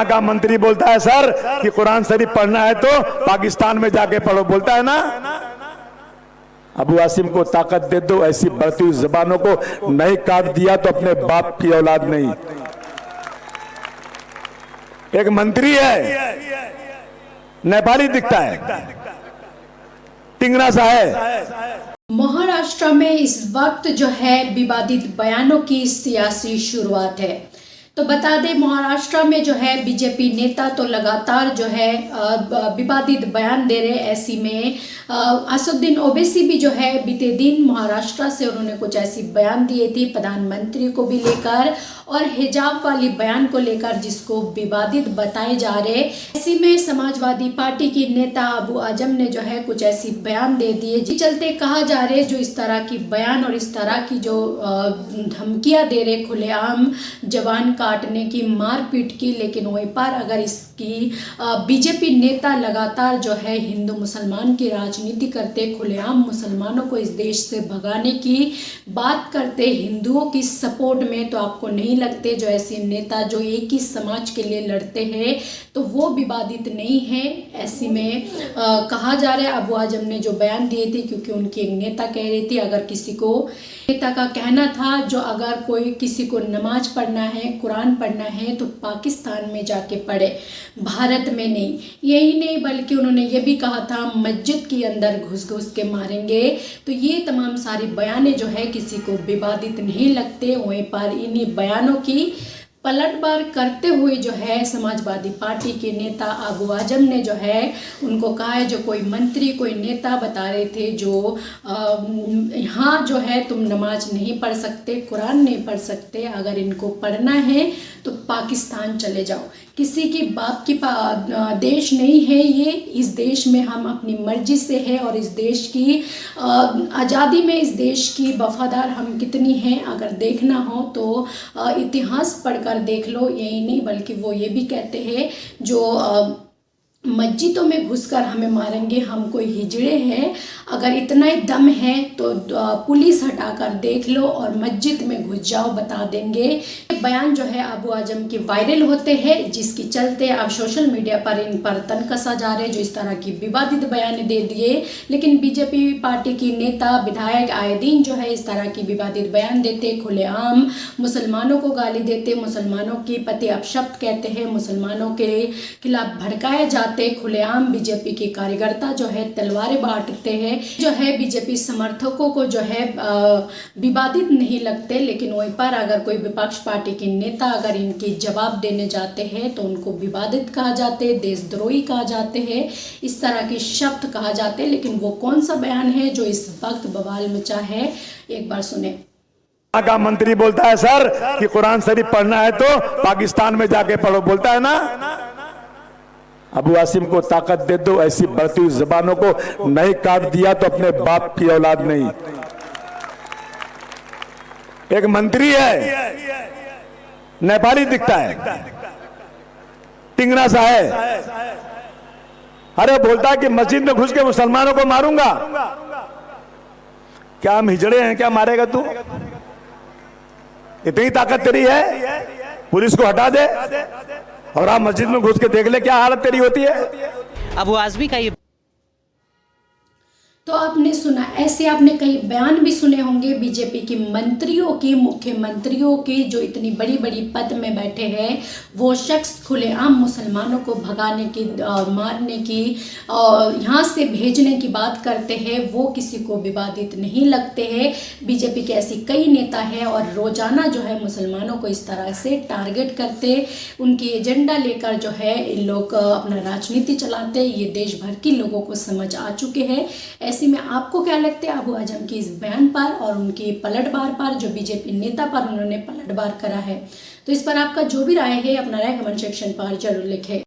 का मंत्री बोलता है सर कि कुरान शरीफ पढ़ना है तो पाकिस्तान में जाके पढ़ो, बोलता है ना। अबू आसिम को ताकत दे दो, ऐसी बढ़ती हुई जबानों को नहीं काट दिया तो अपने बाप की औलाद नहीं। एक मंत्री है, नेपाली दिखता है, टिंगरा सा है। महाराष्ट्र में इस वक्त जो है विवादित बयानों की सियासी शुरुआत है। तो बता दें, महाराष्ट्र में जो है बीजेपी नेता तो लगातार जो है विवादित बयान दे रहे। ऐसी में असदुद्दीन ओवैसी भी जो है बीते दिन महाराष्ट्र से उन्होंने कुछ ऐसी बयान दिए थे प्रधानमंत्री को भी लेकर और हिजाब वाली बयान को लेकर, जिसको विवादित बताए जा रहे। ऐसी में समाजवादी पार्टी की नेता अबू आजम ने जो है कुछ ऐसी बयान दे दिए, जिस चलते कहा जा रहे जो इस तरह की बयान और इस तरह की जो धमकियां दे रहे खुलेआम जवान काटने की, मारपीट की, लेकिन वहीं पर अगर इसकी बीजेपी नेता लगातार जो है हिंदू मुसलमान की राजनीति करते, खुलेआम मुसलमानों को इस देश से भगाने की बात करते हिंदुओं की सपोर्ट में, तो आपको नहीं लगते जो ऐसे नेता जो एक ही समाज के लिए लड़ते हैं तो वो विवादित नहीं है। ऐसी में कहा जा रहा है अबू आजम ने जो बयान दिए थे, क्योंकि उनकी एक नेता कह रही थी, अगर किसी को, नेता का कहना था जो अगर कोई किसी को नमाज पढ़ना है, कुरान पढ़ना है तो पाकिस्तान में जाके पढ़े, भारत में नहीं। यही नहीं बल्कि उन्होंने ये भी कहा था मस्जिद के अंदर घुस घुस के मारेंगे। तो ये तमाम सारी बयानें जो है किसी को विवादित नहीं लगते। वहीं पर इन्हीं बयानों की पलटवार करते हुए जो है समाजवादी पार्टी के नेता अबू आजम ने जो है उनको कहा है, जो कोई मंत्री कोई नेता बता रहे थे जो यहाँ जो है तुम नमाज नहीं पढ़ सकते, कुरान नहीं पढ़ सकते, अगर इनको पढ़ना है तो पाकिस्तान चले जाओ। किसी की बाप की देश नहीं है ये, इस देश में हम अपनी मर्जी से है और इस देश की आज़ादी में इस देश की वफादार हम कितनी हैं, अगर देखना हो तो इतिहास पढ़कर देख लो। यही नहीं बल्कि वो ये भी कहते हैं जो मस्जिदों में घुसकर हमें मारेंगे, हम कोई हिजड़े हैं, अगर इतना ही दम है तो पुलिस हटाकर देख लो और मस्जिद में घुस जाओ, बता देंगे। ये बयान जो है अबू आजम के वायरल होते हैं, जिसकी चलते अब सोशल मीडिया पर इन पर तन कसा जा रहे जो इस तरह की विवादित बयान दे दिए। लेकिन बीजेपी पार्टी की नेता विधायक आए दिन जो है इस तरह की विवादित बयान देते, खुलेआम मुसलमानों को गाली देते, मुसलमानों की प्रति अपशब्द कहते हैं, मुसलमानों के खिलाफ भड़काए जाते, खुलेआम बीजेपी के कार्यकर्ता जो है तलवारें बांटते हैं, जो है बीजेपी समर्थकों को जो है विवादित नहीं लगते। लेकिन वहीं पर अगर कोई विपक्ष पार्टी के नेता अगर इनकी जवाब देने जाते हैं तो उनको विवादित कहा जाते, देशद्रोही कहा जाते हैं, इस तरह के शब्द कहा जाते। लेकिन वो कौन सा बयान है जो इस वक्त बवाल मचा है, एक बार सुने। का मंत्री बोलता है सर कि कुरान शरीफ पढ़ना है तो पाकिस्तान में जाके पढ़ो, बोलता है ना। अबू आसिम को ताकत दे दो, ऐसी बढ़ती हुई जबानों को नहीं काट दिया तो अपने बाप की औलाद नहीं। एक मंत्री है, नेपाली दिखता है, टिंगरा सा है। अरे बोलता है कि मस्जिद में घुस के मुसलमानों को मारूंगा। क्या हम हिजड़े हैं, क्या मारेगा तू? इतनी ताकत तेरी है, पुलिस को हटा दे और आप मस्जिद में घुस के देख ले क्या हालत तेरी होती है। अबू आजमी का ये तो आपने सुना, ऐसे आपने कई बयान भी सुने होंगे बीजेपी की मंत्रियों की, मुख्यमंत्रियों की, जो इतनी बड़ी बड़ी पद में बैठे हैं, वो शख्स खुलेआम मुसलमानों को भगाने की, मारने की, यहाँ से भेजने की बात करते हैं, वो किसी को विवादित नहीं लगते हैं। बीजेपी के ऐसी कई नेता हैं और रोजाना जो है मुसलमानों को इस तरह से टारगेट करते, उनकी एजेंडा लेकर जो है इन लोग अपना राजनीति चलाते। ये देश भर के लोगों को समझ आ चुके हैं। ऐसे में आपको क्या लगता है अबू आजम की इस बयान पर और उनकी पलटवार पर, जो बीजेपी नेता पर उन्होंने पलटवार करा है? तो इस पर आपका जो भी राय है अपना राय कमेंट सेक्शन पर जरूर लिखें।